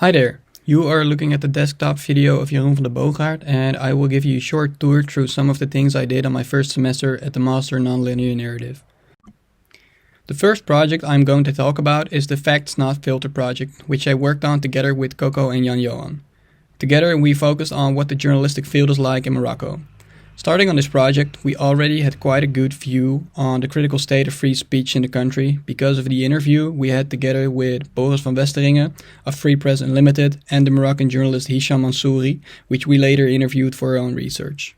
Hi there, you are looking at the desktop video of Jeroen van der Boogaard, and I will give you a short tour through some of the things I did on my first semester at the Master Nonlinear Narrative. The first project I'm going to talk about is the Facts Not Filter project, which I worked on together with Coco and Jan-Johan. Together we focused on what the journalistic field is like in Morocco. Starting on this project, we already had quite a good view on the critical state of free speech in the country because of the interview we had together with Boris van Westeringen of Free Press Unlimited and the Moroccan journalist Hisham Mansouri, which we later interviewed for our own research.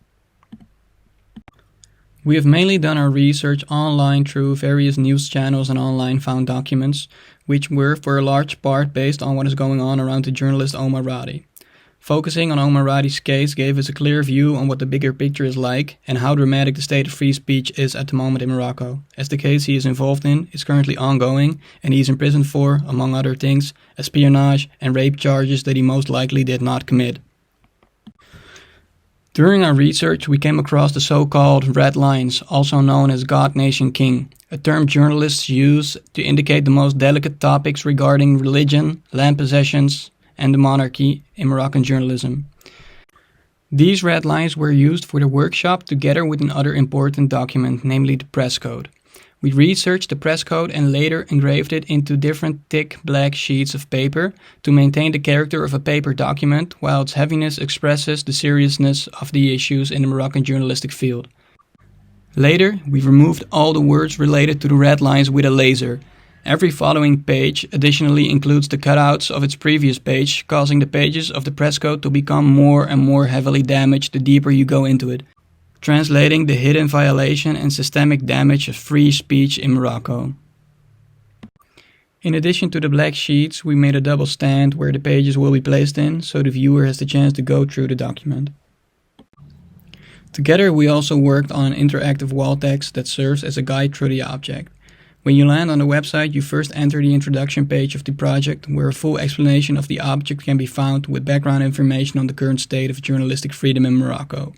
We have mainly done our research online through various news channels and online found documents, which were for a large part based on what is going on around the journalist Omar Radi. Focusing on Omar Radi's case gave us a clear view on what the bigger picture is like and how dramatic the state of free speech is at the moment in Morocco, as the case he is involved in is currently ongoing and he is imprisoned for, among other things, espionage and rape charges that he most likely did not commit. During our research, we came across the so-called red lines, also known as God, Nation, King, a term journalists use to indicate the most delicate topics regarding religion, land possessions, and the monarchy in Moroccan journalism. These red lines were used for the workshop together with another important document, namely the press code. We researched the press code and later engraved it into different thick black sheets of paper to maintain the character of a paper document while its heaviness expresses the seriousness of the issues in the Moroccan journalistic field. Later, we removed all the words related to the red lines with a laser. Every following page additionally includes the cutouts of its previous page, causing the pages of the press code to become more and more heavily damaged the deeper you go into it, translating the hidden violation and systemic damage of free speech in Morocco. In addition to the black sheets, we made a double stand where the pages will be placed in, so the viewer has the chance to go through the document. Together we also worked on an interactive wall text that serves as a guide through the object. When you land on the website, you first enter the introduction page of the project, where a full explanation of the object can be found with background information on the current state of journalistic freedom in Morocco.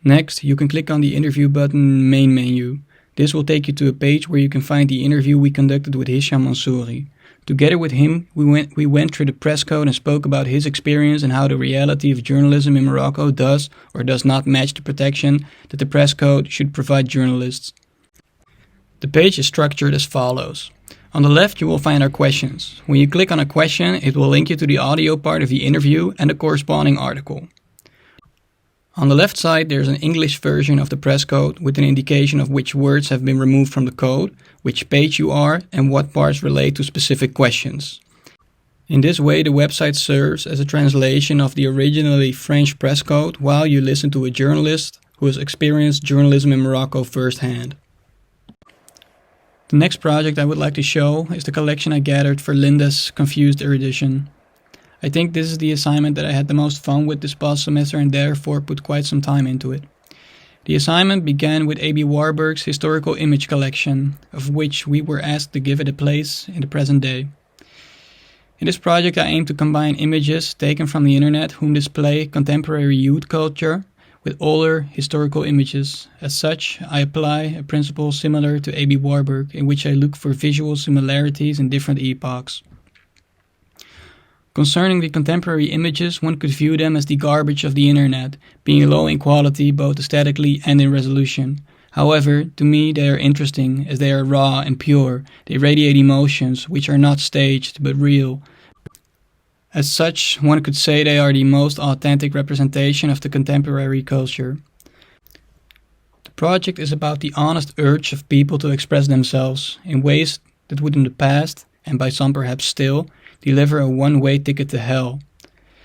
Next, you can click on the interview button in the main menu. This will take you to a page where you can find the interview we conducted with Hisham Mansouri. Together with him, we went through the press code and spoke about his experience and how the reality of journalism in Morocco does or does not match the protection that the press code should provide journalists. The page is structured as follows. On the left you will find our questions. When you click on a question, it will link you to the audio part of the interview and the corresponding article. On the left side there is an English version of the press code with an indication of which words have been removed from the code, which page you are and what parts relate to specific questions. In this way the website serves as a translation of the originally French press code while you listen to a journalist who has experienced journalism in Morocco firsthand. The next project I would like to show is the collection I gathered for Linda's Confused Erudition. I think this is the assignment that I had the most fun with this past semester and therefore put quite some time into it. The assignment began with A.B. Warburg's historical image collection, of which we were asked to give it a place in the present day. In this project I aim to combine images taken from the internet whom display contemporary youth culture with older historical images. As such, I apply a principle similar to A.B. Warburg, in which I look for visual similarities in different epochs. Concerning the contemporary images, one could view them as the garbage of the internet, being low in quality both aesthetically and in resolution. However, to me they are interesting, as they are raw and pure. They radiate emotions, which are not staged, but real. As such, one could say they are the most authentic representation of the contemporary culture. The project is about the honest urge of people to express themselves in ways that would in the past, and by some perhaps still, deliver a one-way ticket to hell.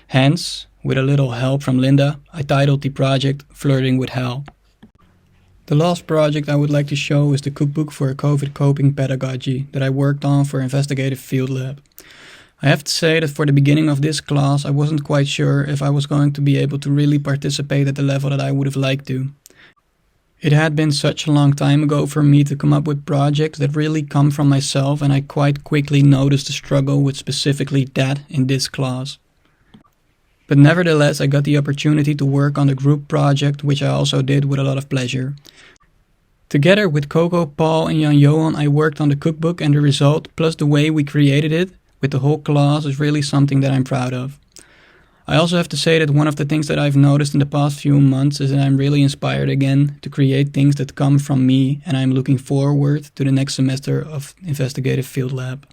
Hence, with a little help from Linda, I titled the project Flirting with Hell. The last project I would like to show is the cookbook for COVID coping pedagogy that I worked on for Investigative Field Lab. I have to say that for the beginning of this class I wasn't quite sure if I was going to be able to really participate at the level that I would have liked to. It had been such a long time ago for me to come up with projects that really come from myself, and I quite quickly noticed the struggle with specifically that in this class. But nevertheless I got the opportunity to work on the group project, which I also did with a lot of pleasure. Together with Coco, Paul and Jan-Johan I worked on the cookbook, and the result, plus the way we created it, with the whole class is really something that I'm proud of. I also have to say that one of the things that I've noticed in the past few months is that I'm really inspired again to create things that come from me, and I'm looking forward to the next semester of Investigative Field Lab.